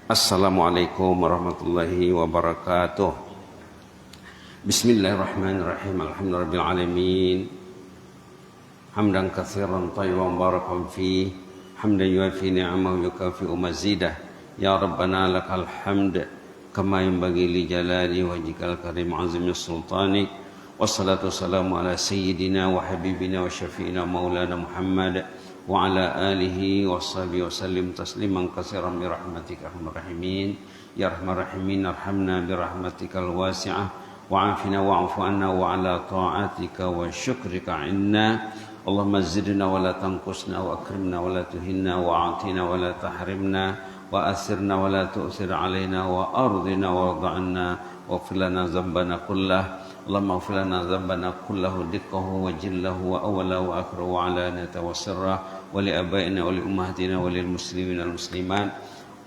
Assalamualaikum warahmatullahi wabarakatuh. Bismillahirrahmanirrahim. Alhamdulillahirabbil alamin. Hamdan katsiran thayyiban barakan fi, hamdan yuwafi ni'amahu yukafi'u mazidah. Ya Rabbana lakal hamd kama yanbaghi li jalali wajhikal karim azimi sultanik. Wassalatu wassalamu ala sayyidina wa habibina wa syafi'ina maulana Muhammad wa ala alihi wa sahbihi wa sallim tasliman katsiran bi rahmatika arhamar rahimin. Ya arhamar rahimin, arhamna bi rahmatikal wasi'ah wa afina wa'fu anna wa ala ta'atika wa syukrika inna. Allahumma zidna wa la tanqusna wa akrimna wa la tuhinna wa atina wa la tahrimna wa asirna wa la tu'sir alaina wa ardina wa wada'na wa filana zambana kullah. Allahumma ighfir lana dhanbana kullahu dikkahu wa jillahu wa awwalahu wa akhirahu wa alaniyatahu wa sirrahu wa li abaina wa li ummahatina wa lil muslimina wal muslimat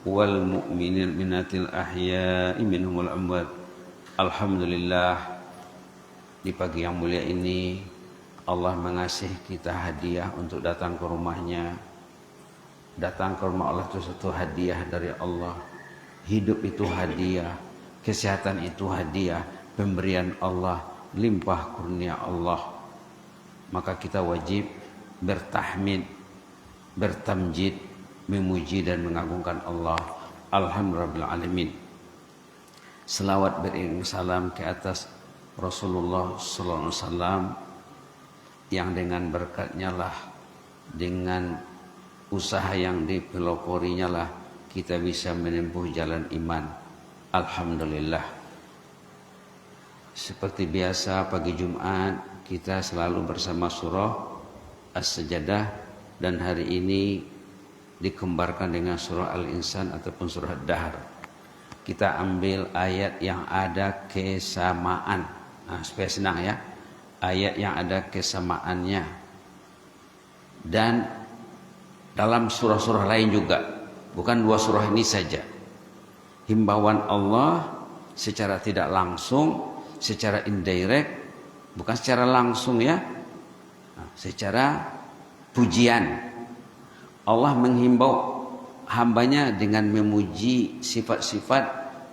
wal mu'minin minatil ahya'i minhum wal amwat. Alhamdulillah, di pagi yang mulia ini Allah mengasih kita hadiah untuk datang ke rumahnya. Datang ke rumah Allah itu satu hadiah dari Allah. Hidup itu hadiah, kesehatan itu hadiah, pemberian Allah, limpah kurnia Allah. Maka kita wajib bertahmid, bertamjid, memuji dan mengagungkan Allah. Alhamdulillahirabbil alamin. Selawat beriring salam ke atas Rasulullah sallallahu alaihi wasallam yang dengan berkatnya lah, dengan usaha yang dipeloporinya lah kita bisa menempuh jalan iman. Alhamdulillah. Seperti biasa pagi Jumat kita selalu bersama surah As-Sajdah, dan hari ini dikembarkan dengan surah Al-Insan ataupun surah Ad-Dahr. Kita ambil ayat yang ada kesamaan. Supaya senang ya. Ayat yang ada kesamaannya. Dan dalam surah-surah lain juga. Bukan dua surah ini saja. Himbauan Allah secara tidak langsung, secara indirect, bukan secara langsung ya, secara pujian. Allah menghimbau hambanya dengan memuji sifat-sifat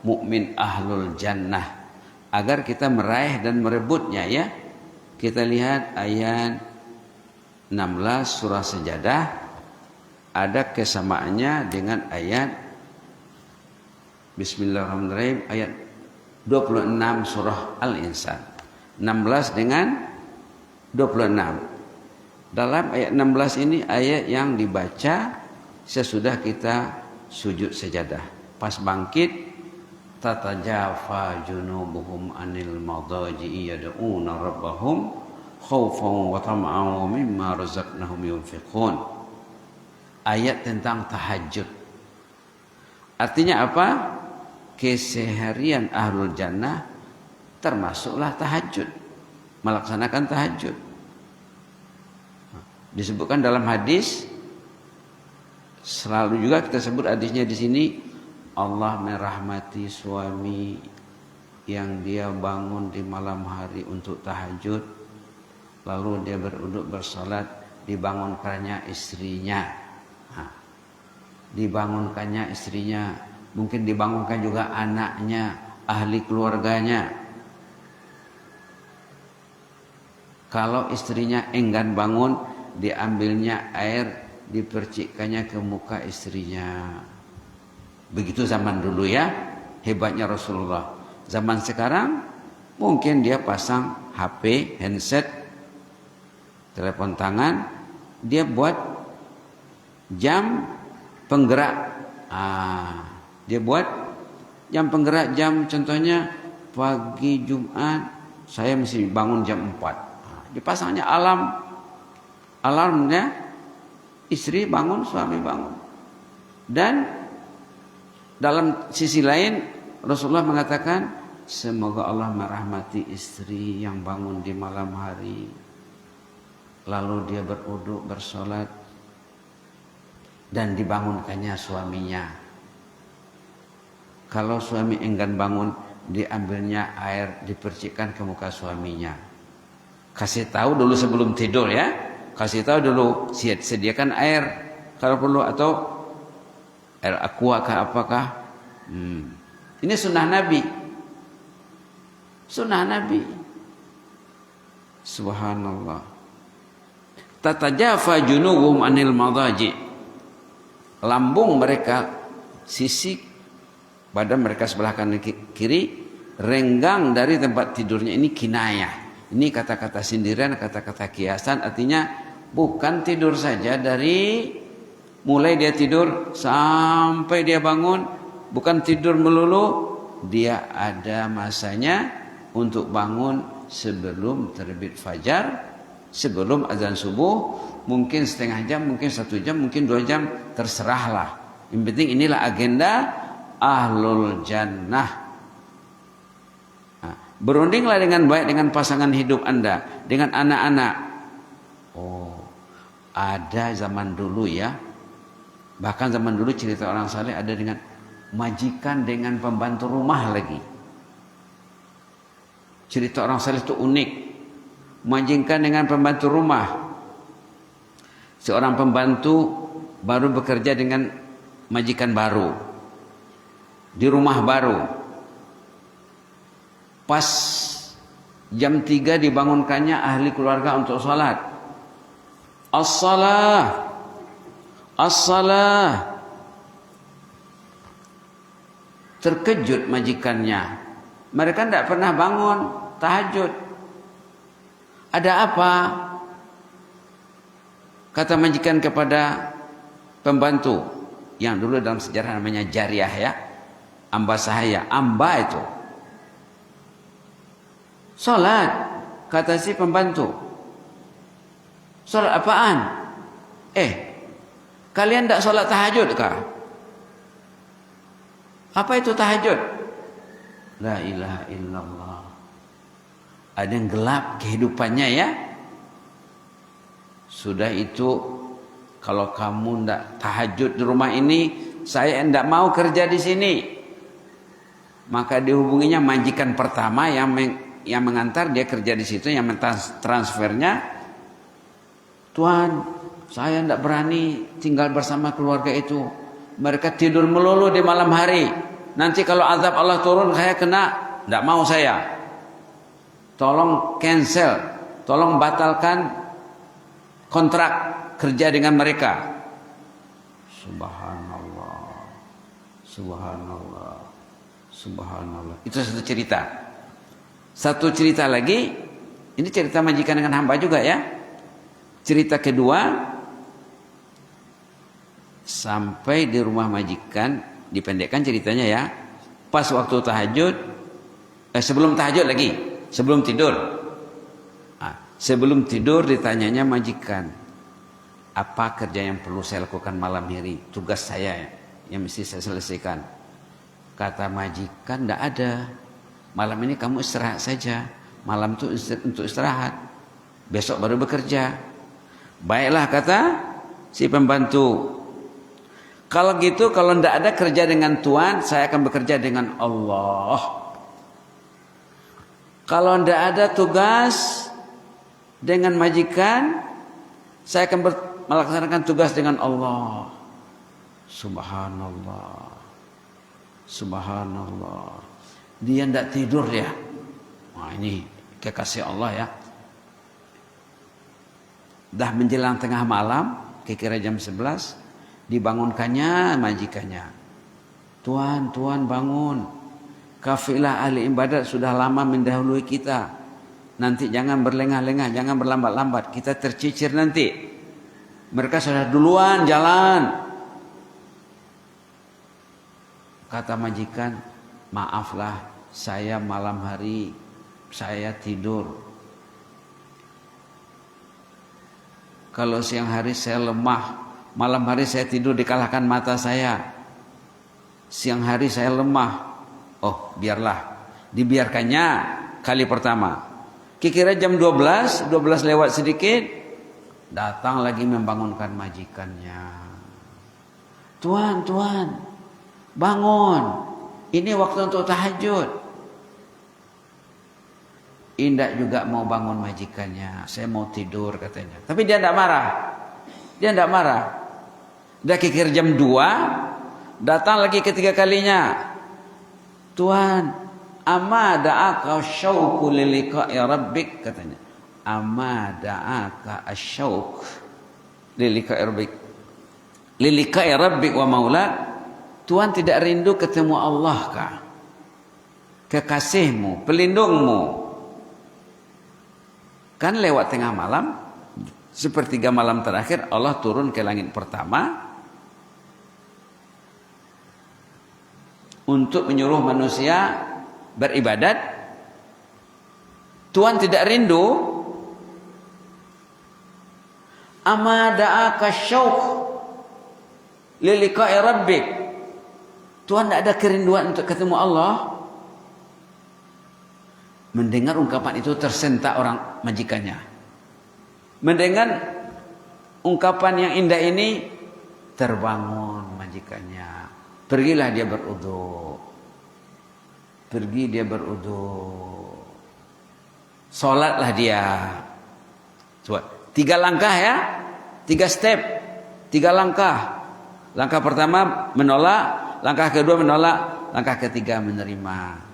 mukmin ahlul jannah agar kita meraih dan merebutnya ya. Kita lihat ayat 16 surah Sajadah, ada kesamaannya dengan ayat Bismillahirrahmanirrahim ayat 26 surah Al-Insan. 16 dengan 26. Dalam ayat 16 ini ayat yang dibaca sesudah kita sujud sajadah. Pas bangkit, tatajafa junubuhum anil madaji'i yad'una rabbahum khaufan wa tam'an wa mimma razaqnahum yunfiqun. Ayat tentang tahajud. Artinya apa? Keseharian ahlul jannah termasuklah tahajud, melaksanakan tahajud. Disebutkan dalam hadis, selalu juga kita sebut hadisnya di sini, Allah merahmati suami yang dia bangun di malam hari untuk tahajud, lalu dia beruduk bersalat, dibangunkannya istrinya. Dibangunkannya istrinya, mungkin dibangunkan juga anaknya, ahli keluarganya. Kalau istrinya enggan bangun, diambilnya air, dipercikkannya ke muka istrinya. Begitu zaman dulu ya, hebatnya Rasulullah. Zaman sekarang mungkin dia pasang HP, handset, telepon tangan, dia buat jam penggerak. Dia buat jam penggerak, jam contohnya pagi Jumat saya mesti bangun jam 4. Dipasangnya alarmnya, istri bangun, suami bangun. Dan dalam sisi lain Rasulullah mengatakan, semoga Allah merahmati istri yang bangun di malam hari, lalu dia berwudu, bersolat, dan dibangunkannya suaminya. Kalau suami enggan bangun, diambilnya air, dipercikkan ke muka suaminya. Kasih tahu dulu sebelum tidur ya. Kasih tahu dulu, sediakan air kalau perlu, atau air aqua kah apakah. Ini sunnah Nabi. Sunnah Nabi. Subhanallah. Tatajafa junubuhum anil madaji. Lambung mereka, sisi badan mereka sebelah kanan kiri renggang dari tempat tidurnya. Ini kinayah. Ini kata-kata sindiran, kata-kata kiasan. Artinya bukan tidur saja dari mulai dia tidur sampai dia bangun. Bukan tidur melulu. Dia ada masanya untuk bangun sebelum terbit fajar, sebelum azan subuh. Mungkin setengah jam, mungkin 1 jam, mungkin 2 jam, terserahlah. Yang penting inilah agenda ahlul jannah. Nah, berundinglah dengan baik dengan pasangan hidup Anda, dengan anak-anak. Oh, ada zaman dulu ya. Bahkan zaman dulu cerita orang saleh ada dengan majikan dengan pembantu rumah lagi. Cerita orang saleh itu unik. Majikan dengan pembantu rumah. Seorang pembantu baru bekerja dengan majikan baru di rumah baru. Pas jam 3 dibangunkannya ahli keluarga untuk salat. As-salah, as-salah. Terkejut majikannya. Mereka tidak pernah bangun tahajud. Ada apa? Kata majikan kepada pembantu yang dulu dalam sejarah namanya jariyah ya. Amba sahaya, amba itu. Salat, kata si pembantu. Salat apaan? Kalian tidak salat tahajud kah? Apa itu tahajud? La ilaha illallah. Ada yang gelap kehidupannya ya. Sudah itu, kalau kamu tidak tahajud di rumah ini, saya tidak mau kerja di sini. Maka dihubunginya majikan pertama yang mengantar dia kerja di situ, yang mentransfernya. Tuhan, saya tidak berani tinggal bersama keluarga itu. Mereka tidur melulu di malam hari. Nanti kalau azab Allah turun saya kena. Tidak mau saya. Tolong cancel. Tolong batalkan kontrak kerja dengan mereka. Subhanallah. Subhanallah. Subhanallah. Itu satu cerita. Satu cerita lagi. Ini cerita majikan dengan hamba juga ya. Cerita kedua. Sampai di rumah majikan, dipendekkan ceritanya ya. Pas waktu tahajud, sebelum tahajud lagi, sebelum tidur. Sebelum tidur ditanyanya majikan, apa kerja yang perlu saya lakukan malam hari? Tugas saya yang mesti saya selesaikan. Kata majikan, tidak ada. Malam ini kamu istirahat saja. Malam itu untuk istirahat. Besok baru bekerja. Baiklah kata si pembantu. Kalau gitu, kalau tidak ada kerja dengan Tuhan, saya akan bekerja dengan Allah. Kalau tidak ada tugas dengan majikan, saya akan melaksanakan tugas dengan Allah. Subhanallah. Subhanallah. Dia tidak tidur ya. Nah, ini kekasih Allah ya. Dah menjelang tengah malam, kira-kira jam 11, dibangunkannya majikannya. Tuan bangun. Kafilah ahli ibadat sudah lama mendahului kita. Nanti jangan berlengah-lengah, jangan berlambat-lambat. Kita tercicir nanti. Mereka sudah duluan jalan. Kata majikan, maaflah, saya malam hari saya tidur. Kalau siang hari saya lemah. Malam hari saya tidur dikalahkan mata saya. Siang hari saya lemah. Oh, biarlah. Dibiarkannya kali pertama. Kira-kira jam 12 lewat sedikit, datang lagi membangunkan majikannya. Tuan, bangun. Ini waktu untuk tahajud. Indah juga mau bangun majikannya. Saya mau tidur katanya. Tapi dia tidak marah. Dia kikir jam 2. Datang lagi ketiga kalinya. Tuan, amma da'aka syauqu liliqa'i rabbik katanya. Amma da'aka asyauq liliqa'i rabbik. Liliqa'i rabbik wa maulak. Tuhan tidak rindu ketemu Allah kah? Kekasihmu, pelindungmu. Kan lewat tengah malam, sepertiga malam terakhir Allah turun ke langit pertama untuk menyuruh manusia beribadat. Tuhan tidak rindu. Ama da'aka syauq liliqa'i rabbik. Tuhan tidak ada kerinduan untuk ketemu Allah. Mendengar ungkapan itu tersentak orang majikannya. Mendengar ungkapan yang indah ini, terbangun majikannya. Pergilah dia berwudu. Salatlah dia. Coba 3 langkah ya. 3 step. 3 langkah. Langkah pertama menolak, langkah kedua menolak, langkah ketiga menerima.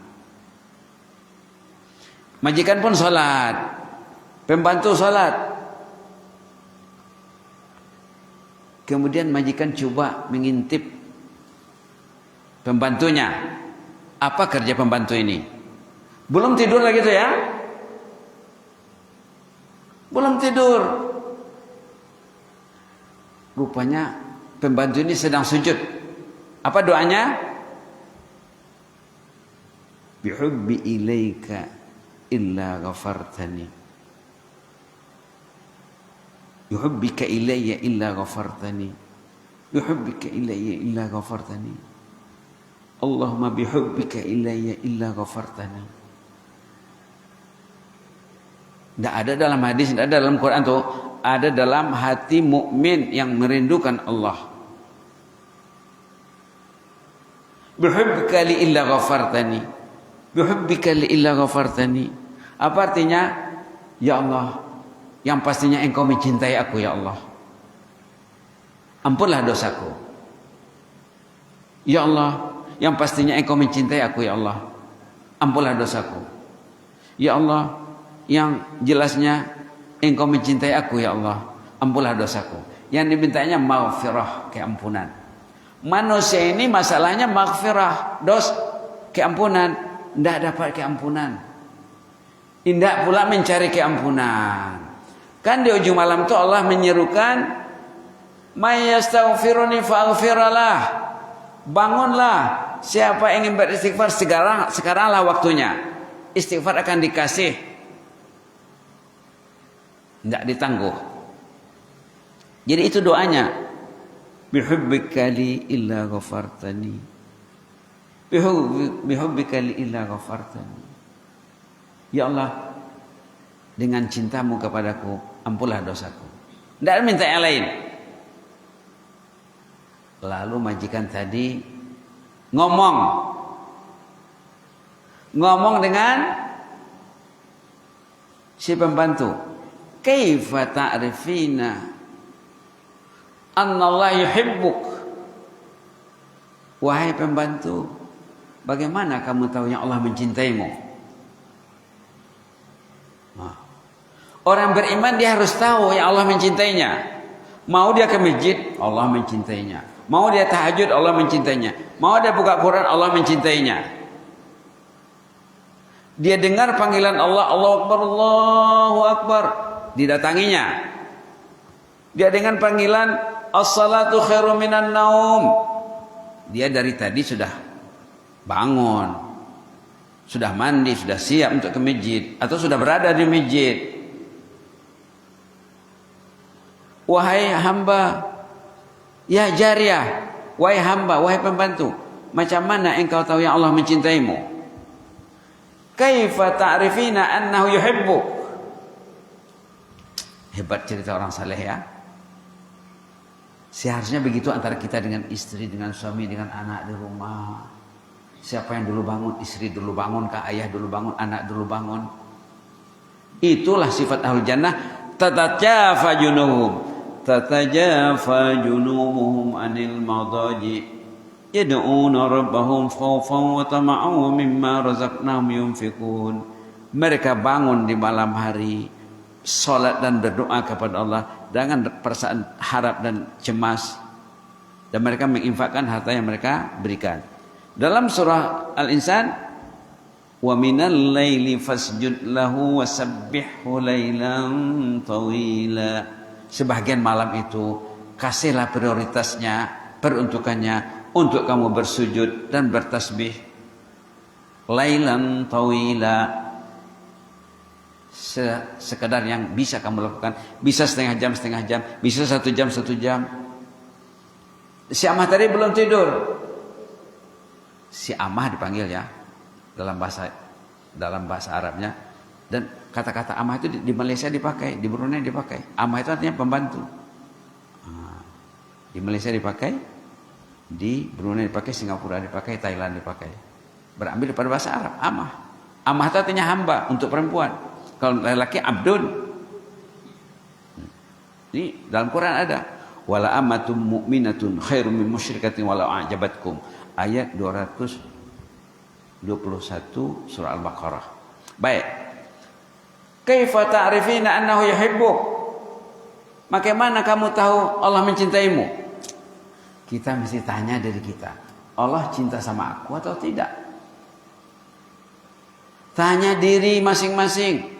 Majikan pun salat, pembantu salat. Kemudian majikan coba mengintip pembantunya. Apa kerja pembantu ini? Belum tidur lagi tuh ya? Belum tidur. Rupanya pembantu ini sedang sujud. Apa doanya? Bihubbi ilaika illa ghafartani. Yuhibbika ilayya illa ghafartani. Yuhibbika ilayya illa ghafartani. Allahumma bihubbika ilayya illa ghafartani. Tidak ada dalam hadis, tidak ada dalam Quran tuh. Ada dalam hati mukmin yang merindukan Allah. Bihubbika li illa ghafartani. Bihubbika li illa ghafartani. Apa artinya? Ya Allah, yang pastinya engkau mencintai aku ya Allah. Ampunlah dosaku. Ya Allah, yang pastinya engkau mencintai aku ya Allah. Ampunlah dosaku. Ya Allah, yang jelasnya engkau mencintai aku ya Allah. Ampunlah dosaku. Yang dimintanya maghfirah, keampunan. Manusia ini masalahnya maghfirah, keampunan. Tidak dapat keampunan. Tidak pula mencari keampunan. Kan di ujung malam itu Allah menyerukan, may yastaghfiruni faghfiralah. Bangunlah, siapa ingin beristighfar sekaranglah waktunya. Istighfar akan dikasih. Tidak ditangguh. Jadi itu doanya. Bihubbika li illa ghafartani. Bihubbika li illa ghafartani. Ya Allah, dengan cintamu kepadaku, ampunlah dosaku. Tidak minta yang lain. Lalu majikan tadi ngomong dengan si pembantu. Kaifa ta'rifina anna Allah yuhibbuk? Wahai pembantu, bagaimana kamu tahu yang Allah mencintaimu? Orang beriman dia harus tahu yang Allah mencintainya. Mau dia ke masjid, Allah mencintainya. Mau dia tahajud, Allah mencintainya. Mau dia buka Quran, Allah mencintainya. Dia dengar panggilan Allah, Allahu Akbar, Allahu Akbar, didatanginya. Dia dengan panggilan as-salatu khairum minan naum. Dia dari tadi sudah bangun, sudah mandi, sudah siap untuk ke masjid, atau sudah berada di masjid. Wahai hamba, ya jariyah, wahai hamba, wahai pembantu, macam mana engkau tahu yang Allah mencintaimu? Kaifa ta'rifina annahu yuhibbuk? Hebat cerita orang saleh ya. Seharusnya begitu antara kita dengan istri, dengan suami, dengan anak di rumah. Siapa yang dulu bangun? Istri dulu bangun, kah ayah dulu bangun, anak dulu bangun. Itulah sifat ahlul jannah. Tatajafa junubuhum anil madaji yad'una rabbahum khawfan wa tama'an wa mimma razaqnahum yunfiqun. Mereka bangun di malam hari, salat dan berdoa kepada Allah dengan perasaan harap dan cemas, dan mereka menginfakkan harta yang mereka berikan. Dalam surah Al-Insan, wa minal laili fasjud lahu wasabbihhu lailan tawila. Sebahagian malam itu kasihlah prioritasnya, peruntukannya untuk kamu bersujud dan bertasbih lailan tawila, sekedar yang bisa kamu lakukan. Bisa setengah jam, bisa 1 jam, 1 jam. Si Amah tadi belum tidur. Si Amah dipanggil ya dalam bahasa Arabnya, dan kata-kata Amah itu di Malaysia dipakai, di Brunei dipakai. Amah itu artinya pembantu. Di Malaysia dipakai, di Brunei dipakai, Singapura dipakai, Thailand dipakai. Berambil daripada bahasa Arab, Amah. Amah itu artinya hamba untuk perempuan. Kalau laki-laki abdun. Ini dalam Quran ada. Wala amatum mu'minatun khairum min musyrikatin walau a'jabatkum. Ayat 221 surah Al-Baqarah. Baik. Kaifa ta'rifina annahu yuhibbuk? Bagaimana kamu tahu Allah mencintaimu? Kita mesti tanya dari kita. Allah cinta sama aku atau tidak? Tanya diri masing-masing.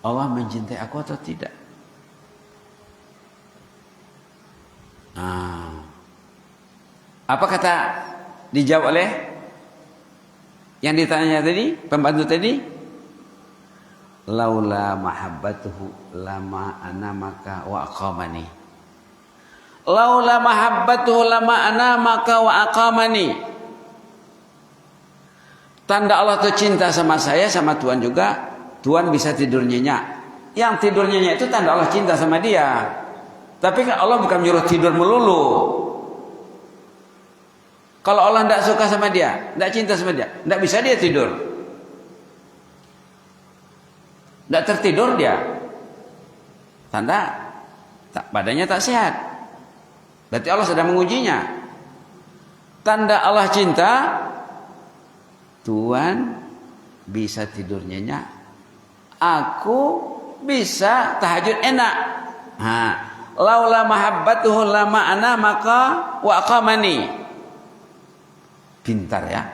Allah mencintai aku atau tidak? Apa kata dijawab oleh yang ditanya tadi, pembantu tadi? Laula mahabbatuhu lama anamaka wa aqamani. Laula mahabbatuhu lama anamaka wa aqamani. Tanda Allah itu cinta sama saya, sama Tuhan juga. Tuhan bisa tidur nyenyak. Yang tidur nyenyak itu tanda Allah cinta sama dia. Tapi kan Allah bukan menyuruh tidur melulu. Kalau Allah tidak suka sama dia, tidak cinta sama dia, tidak bisa dia tidur. Tidak tertidur dia. Tanda badannya tak sehat. Berarti Allah sedang mengujinya. Tanda Allah cinta, Tuhan bisa tidur nyenyak. Aku bisa tahajud enak. Laula mahabbatuhu lama ana maka wa aqamani. Pintar ya.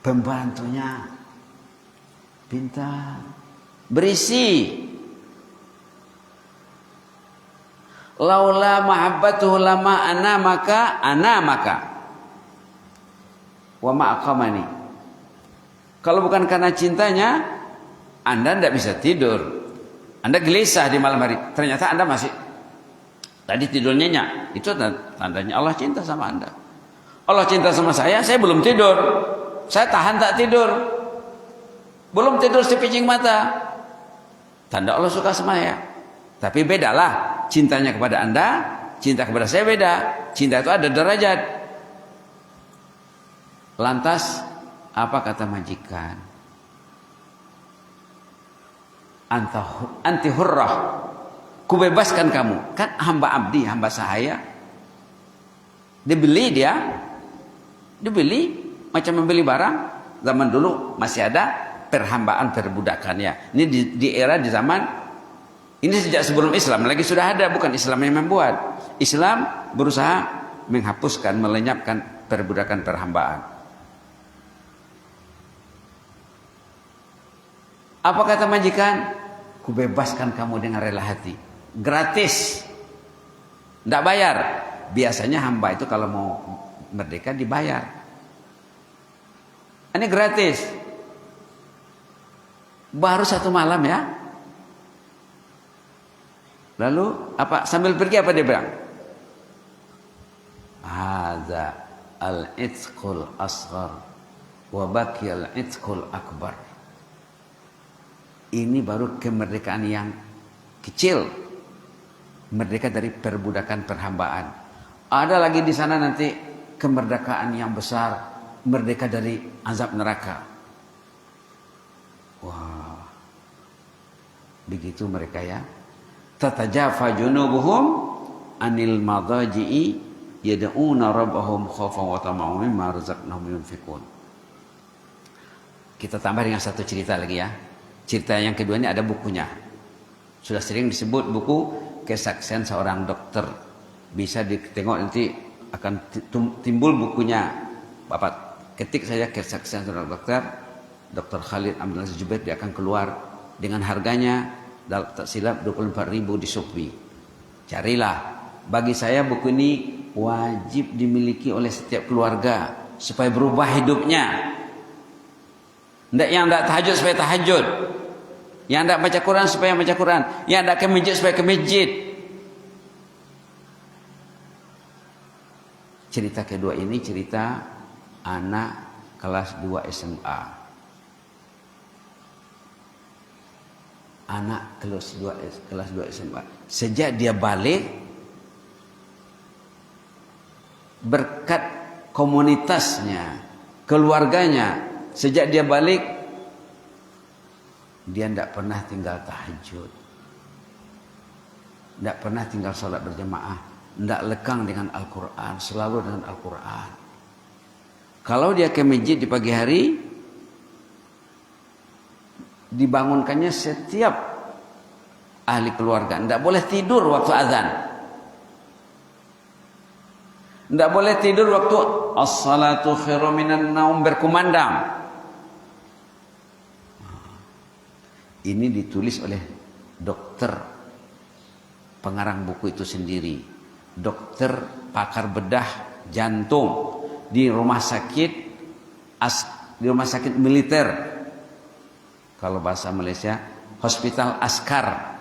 Pembantunya pintar. Berisi. Laula mahabbatuhu lama ana maka wa ma aqamani. Kalau bukan karena cintanya, Anda tidak bisa tidur. Anda gelisah di malam hari. Ternyata Anda masih tadi tidur nyenyak. Itu tandanya Allah cinta sama Anda. Allah cinta sama saya belum tidur. Saya tahan tak tidur. Belum tidur sepicing mata. Tanda Allah suka sama saya. Tapi bedalah cintanya kepada Anda, cinta kepada saya beda. Cinta itu ada derajat. Lantas apa kata majikan? Anti hurrah, kubebaskan kamu. Kan hamba abdi, hamba sahaya. Dibeli dia, dibeli macam membeli barang. Zaman dulu masih ada perhambaan, perbudakannya. Ini di era, di zaman ini sejak sebelum Islam lagi sudah ada, bukan Islam yang membuat. Islam berusaha menghapuskan, melenyapkan perbudakan, perhambaan. Apa kata majikan? Kubebaskan kamu dengan rela hati. Gratis. Tidak bayar. Biasanya hamba itu kalau mau merdeka dibayar. Ini gratis. Baru 1 malam ya. Lalu apa? Sambil pergi apa dia bilang? Hadza al-itqul asghar wa baqi al-itqul akbar. Ini baru kemerdekaan yang kecil, merdeka dari perbudakan perhambaan. Ada lagi di sana nanti kemerdekaan yang besar, merdeka dari azab neraka. Wah, begitu mereka ya. Tatajafa junubuhum anil madaji'i yad'una rabbahum khaufan wa tama'an mimma razaqnahum yunfiqun. Kita tambah dengan satu cerita lagi ya. Cerita yang kedua ini ada bukunya. Sudah sering disebut buku kesaksian seorang dokter. Bisa ditengok nanti akan timbul bukunya. Bapak ketik saja kesaksian seorang dokter, Dr. Khalid Abdul Aziz Jubair, dia akan keluar dengan harganya tak silap 24.000 di Shopee. Carilah. Bagi saya buku ini wajib dimiliki oleh setiap keluarga supaya berubah hidupnya. Yang tidak tahajud supaya tahajud, yang tidak baca Quran supaya baca Quran, yang tidak ke masjid supaya ke masjid. Cerita kedua ini cerita anak kelas 2 SMA. Anak kelas 2 SMA. Sejak dia balik, berkat komunitasnya, keluarganya, sejak dia balik, dia tidak pernah tinggal tahajud, tidak pernah tinggal sholat berjamaah, tidak lekang dengan Al-Quran, selalu dengan Al-Quran. Kalau dia ke masjid di pagi hari, dibangunkannya setiap ahli keluarga. Tidak boleh tidur waktu azan, tidak boleh tidur waktu as-salatu khairum minan naum berkumandang. Ini ditulis oleh dokter pengarang buku itu sendiri, dokter pakar bedah jantung di rumah sakit militer. Kalau bahasa Malaysia, Hospital Askar.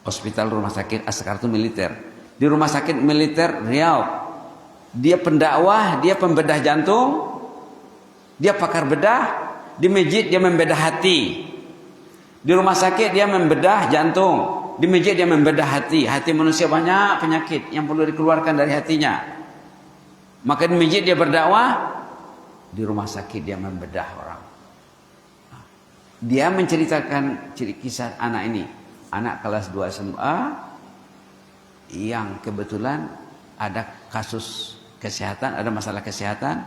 Hospital rumah sakit Askar itu militer. Di rumah sakit militer Riau. Dia pendakwah, dia pembedah jantung, dia pakar bedah. Di masjid dia membedah hati. Di rumah sakit dia membedah jantung. Di masjid dia membedah hati. Hati manusia banyak penyakit yang perlu dikeluarkan dari hatinya. Maka di masjid dia berdakwah, di rumah sakit dia membedah orang. Dia menceritakan kisah anak ini, anak kelas 2 SMA yang kebetulan ada kasus kesehatan, ada masalah kesehatan.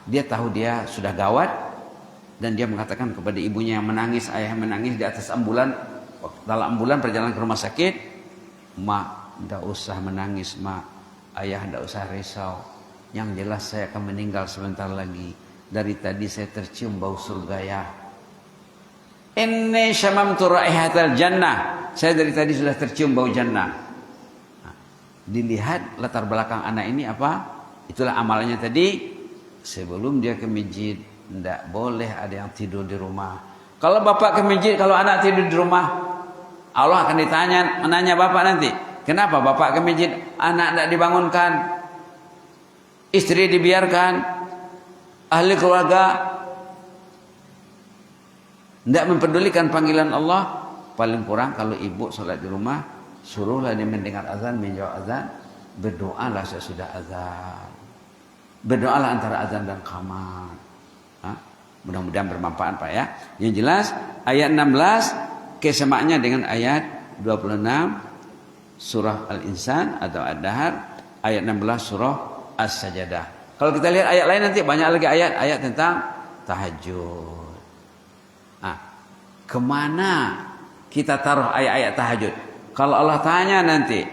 Dia tahu dia sudah gawat dan dia mengatakan kepada ibunya yang menangis, ayah yang menangis di atas ambulan, dalam ambulan perjalanan ke rumah sakit, "Mak, tidak usah menangis, Mak. Ayah tidak usah risau. Yang jelas saya akan meninggal sebentar lagi. Dari tadi saya tercium bau surga ya. Inni syamamtu raihatal jannah. Saya dari tadi sudah tercium bau jannah." Dilihat latar belakang anak ini apa? Itulah amalnya tadi. Sebelum dia ke masjid, tidak boleh ada yang tidur di rumah. Kalau bapak ke masjid, kalau anak tidur di rumah, Allah akan menanya bapak nanti, kenapa bapak ke masjid, anak tidak dibangunkan, istri dibiarkan, ahli keluarga tidak mempedulikan panggilan Allah. Paling kurang kalau ibu sholat di rumah, suruhlah dia mendengar azan, menjawab azan, berdoalah sesudah azan, berdoalah antara azan dan kamar. Mudah-mudahan bermanfaat Pak ya. Yang jelas ayat 16 kesamaknya dengan ayat 26 surah Al-Insan atau Ad-Dahr, ayat 16 surah As-Sajadah. Kalau kita lihat ayat lain nanti banyak lagi ayat-ayat tentang tahajud. Kemana kita taruh ayat-ayat tahajud? Kalau Allah tanya nanti,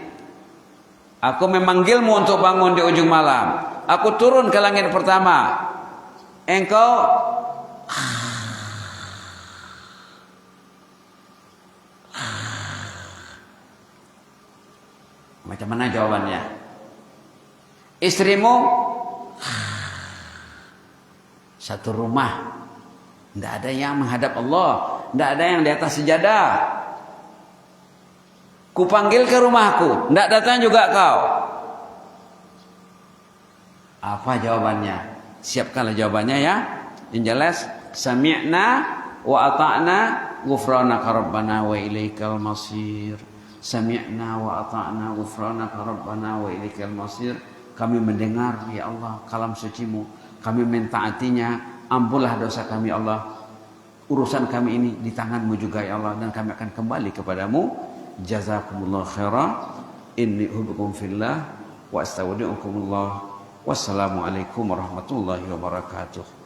aku memanggilmu untuk bangun di ujung malam, aku turun ke langit pertama, engkau macam mana jawabannya? Istrimu satu rumah, tidak ada yang menghadap Allah, tidak ada yang di atas sejadah. Kupanggil ke rumahku, tidak datang juga kau. Apa jawabannya? Siapkanlah jawabannya ya. Yang jelas, sami'na wa ata'na ghufranaka rabbana wa ilaikal masir. Sami'na wa ata'na ghufranaka rabbana wa ilaikal masir. Kami mendengar ya Allah kalam sucimu, kami mentaatinya, ampunlah dosa kami Allah. Urusan kami ini di tanganmu juga ya Allah, dan kami akan kembali kepadamu. Jazakumullah khairan. Inni uhibbukum fillah wa astaudiukumullah. Wassalamualaikum warahmatullahi wabarakatuh.